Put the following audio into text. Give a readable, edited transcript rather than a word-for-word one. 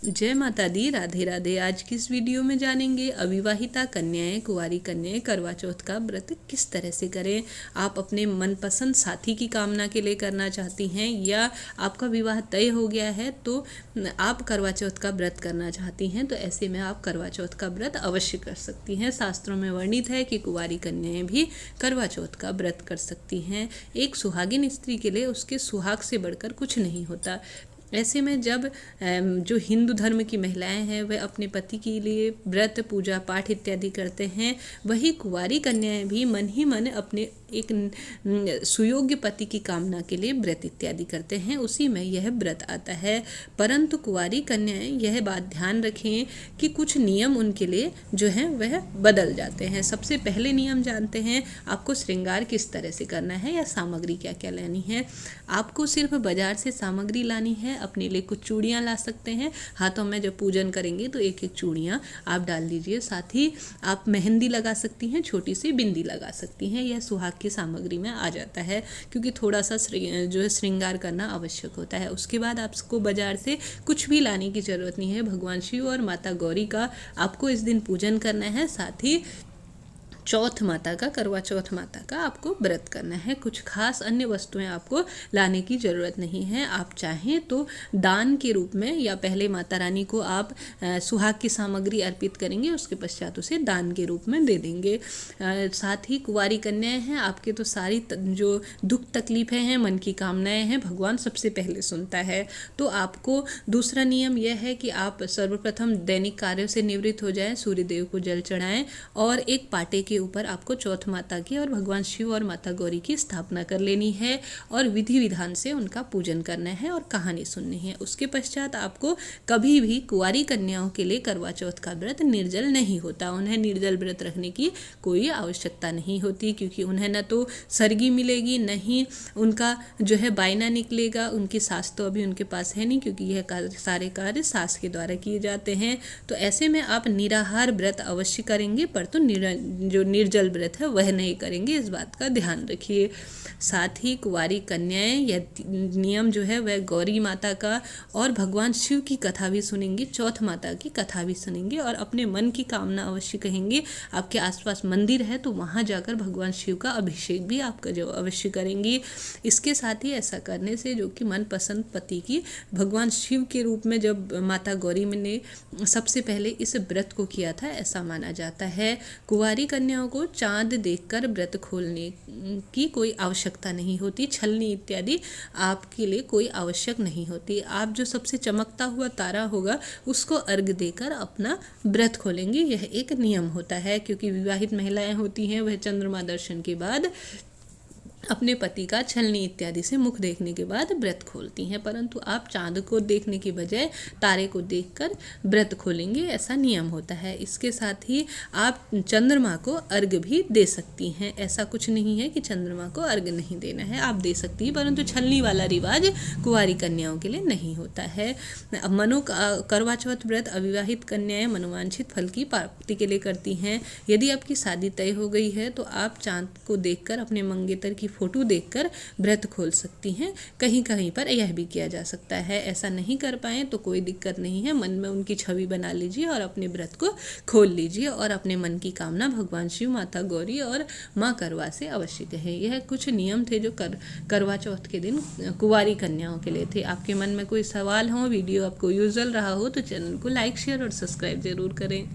जय माता दी, राधे राधे। आज की इस वीडियो में जानेंगे अविवाहिता कन्याएं, कुंवारी कन्याएं करवा चौथ का व्रत किस तरह से करें। आप अपने मनपसंद साथी की कामना के लिए करना चाहती हैं या आपका विवाह तय हो गया है तो आप करवा चौथ का व्रत करना चाहती हैं, तो ऐसे में आप करवा चौथ का व्रत अवश्य कर सकती हैं। शास्त्रों में वर्णित है कि कुंवारी कन्याएं भी करवा चौथ का व्रत कर सकती हैं। एक सुहागिन स्त्री के लिए उसके सुहाग से बढ़कर कुछ नहीं होता। ऐसे में जब जो हिंदू धर्म की महिलाएं हैं वह अपने पति के लिए व्रत, पूजा पाठ इत्यादि करते हैं, वही कुंवारी कन्याएं भी मन ही मन अपने एक सुयोग्य पति की कामना के लिए व्रत इत्यादि करते हैं। उसी में यह व्रत आता है। परंतु कुंवारी कन्याएं यह बात ध्यान रखें कि कुछ नियम उनके लिए जो हैं वह बदल जाते हैं। सबसे पहले नियम जानते हैं, आपको श्रृंगार किस तरह से करना है या सामग्री क्या क्या लानी है। आपको सिर्फ बाजार से सामग्री लानी है। अपने लिए कुछ चूड़ियाँ ला सकते हैं। हाथों में जब पूजन करेंगे तो एक एक चूड़ियाँ आप डाल दीजिए। साथ ही आप मेहंदी लगा सकती हैं, छोटी सी बिंदी लगा सकती हैं। यह सुहाग की सामग्री में आ जाता है, क्योंकि थोड़ा सा जो है श्रृंगार करना आवश्यक होता है। उसके बाद आपको बाजार से कुछ भी लाने की ज़रूरत नहीं है। भगवान शिव और माता गौरी का आपको इस दिन पूजन करना है। साथ ही चौथ माता का, करवा चौथ माता का आपको व्रत करना है। कुछ खास अन्य वस्तुएं आपको लाने की ज़रूरत नहीं है। आप चाहें तो दान के रूप में या पहले माता रानी को आप सुहाग की सामग्री अर्पित करेंगे, उसके पश्चात उसे दान के रूप में दे देंगे। साथ ही कुंवारी कन्याएं हैं, आपके तो सारी जो दुख तकलीफें हैं, मन की कामनाएं हैं, भगवान सबसे पहले सुनता है। तो आपको दूसरा नियम यह है कि आप सर्वप्रथम दैनिक कार्यों से निवृत्त हो जाएं, सूर्यदेव को जल चढ़ाएं और एक पाटे के ऊपर आपको चौथ माता की और भगवान शिव और माता गौरी की स्थापना कर लेनी है और विधि विधान से उनका पूजन करना है और कहानी सुननी है। उसके पश्चात आपको कभी भी कुंवारी कन्याओं के लिए करवा चौथ का व्रत निर्जल नहीं होता। उन्हें निर्जल व्रत रखने की कोई आवश्यकता नहीं होती, क्योंकि उन्हें न तो सरगी मिलेगी, न ही उनका जो है बायना निकलेगा। उनकी सास तो अभी उनके पास है नहीं, क्योंकि यह सारे कार्य सास के द्वारा किए जाते हैं। तो ऐसे में आप निराहार व्रत अवश्य करेंगे, पर तो जो निर्जल व्रत है वह नहीं करेंगे, इस बात का ध्यान रखिए। साथ ही कुंवारी कन्याएं यह नियम जो है वह गौरी माता का और भगवान शिव की कथा भी सुनेंगे, चौथ माता की कथा भी सुनेंगे और अपने मन की कामना अवश्य कहेंगे। आपके आसपास मंदिर है तो वहाँ जाकर भगवान शिव का अभिषेक भी आपका जो अवश्य करेंगी। इसके साथ ही ऐसा करने से जो कि मनपसंद पति की भगवान शिव के रूप में जब माता गौरी ने सबसे पहले इस व्रत को किया था, ऐसा माना जाता है। कुंवारी कन्याओं को चांद देखकर व्रत खोलने की कोई आवश्यकता नहीं होती। छलनी इत्यादि आपके लिए कोई आवश्यक नहीं होती। आप जो सबसे चमकता हुआ तारा होगा उसको अर्घ देकर अपना व्रत खोलेंगे, यह एक नियम होता है। क्योंकि विवाहित महिलाएं होती हैं वह चंद्रमा दर्शन के बाद अपने पति का छलनी इत्यादि से मुख देखने के बाद व्रत खोलती हैं, परंतु आप चांद को देखने की बजाय तारे को देखकर व्रत खोलेंगे, ऐसा नियम होता है। इसके साथ ही आप चंद्रमा को अर्घ भी दे सकती हैं। ऐसा कुछ नहीं है कि चंद्रमा को अर्घ नहीं देना है, आप दे सकती हैं, परंतु छलनी वाला रिवाज कुंवारी कन्याओं के लिए नहीं होता है। करवा चौथ व्रत अविवाहित कन्याएं मनोवांछित फल की प्राप्ति के लिए करती हैं। यदि आपकी शादी तय हो गई है तो आप चांद को देखकर, अपने मंगेतर की फोटो देखकर व्रत खोल सकती हैं। कहीं कहीं पर यह भी किया जा सकता है। ऐसा नहीं कर पाए तो कोई दिक्कत नहीं है, मन में उनकी छवि बना लीजिए और अपने व्रत को खोल लीजिए और अपने मन की कामना भगवान शिव, माता गौरी और माँ करवा से अवश्य कहें। यह कुछ नियम थे जो करवा चौथ के दिन कुंवारी कन्याओं के लिए थे। आपके मन में कोई सवाल हो, वीडियो आपको यूजल रहा हो तो चैनल को लाइक, शेयर और सब्सक्राइब जरूर करें।